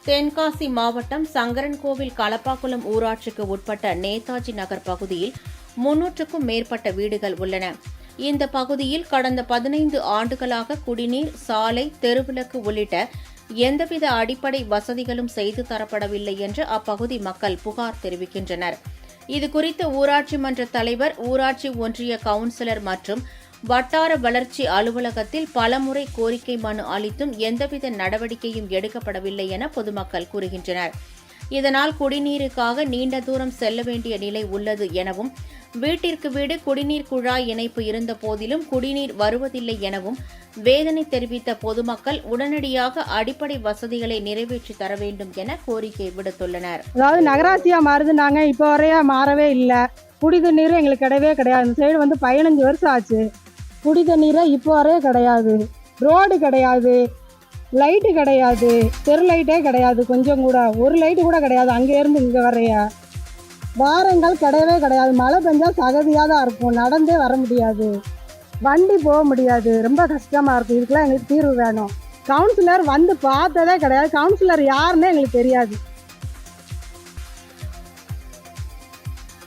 தென்காசி மாவட்டம் சங்கரன்கோவில் களப்பாக்குளம் ஊராட்சிக்கு உட்பட்ட நேதாஜி நகர் பகுதியில் 300க்கும் மேற்பட்ட வீடுகள் உள்ளன. இந்த பகுதியில் கடந்த 15 ஆண்டுகளாக குடிநீர், சாலை, தெருவிளக்கு உள்ளிட்ட எந்தவித அடிப்படை வசதிகளும் செய்து தரப்படவில்லை என்று அப்பகுதி மக்கள் புகார் தெரிவிக்கின்றனர். இதுகுறித்து ஊராட்சி மன்ற தலைவர், ஊராட்சி ஒன்றிய கவுன்சிலர் மற்றும் வட்டார வளர்ச்சி அலுவலகத்தில் பலமுறை கோரிக்கை மனு அளித்தும் எந்தவித நடவடிக்கையும் எடுக்கப்படவில்லை என பொதுமக்கள் கூறுகின்றனர். இதனால் குடிநீருக்காக நீண்ட தூரம் செல்ல வேண்டிய நிலை உள்ளது எனவும், வீட்டிற்கு வீடு குடிநீர் குழாய் இணைப்பு இருந்த போதிலும் குடிநீர் வருவதில்லை எனவும் வேதனை தெரிவித்த பொதுமக்கள் உடனடியாக அடிப்படை வசதிகளை நிறைவேற்றி தர வேண்டும் என கோரிக்கை விடுத்துள்ளனர். அதாவது நகராட்சியா மாறுது, நாங்க இப்போ வரையா மாறவே இல்லை. குடி தண்ணீர் எங்களுக்கு கிடையவே கிடையாது. இந்த சைடு 15 வருஷம் ஆச்சு. குடி தண்ணீரை இப்போ வரையே கிடையாது. ரோடு கிடையாது, லைட்டு கிடையாது, தெரு லைட்டே கிடையாது. கொஞ்சம் கூட ஒரு லைட்டு கூட கிடையாது. அங்கேருந்து இங்கே வரைய வாரங்கள் கிடையவே கிடையாது. மழை பெஞ்சால் சகதியாக தான் இருக்கும். நடந்தே வர முடியாது, வண்டி போக முடியாது. ரொம்ப கஷ்டமாக இருக்கும். இதுக்கெல்லாம் எங்களுக்கு தீர்வு வேணும். கவுன்சிலர் வந்து பார்த்ததே கிடையாது. கவுன்சிலர் யாருன்னு எங்களுக்கு தெரியாது.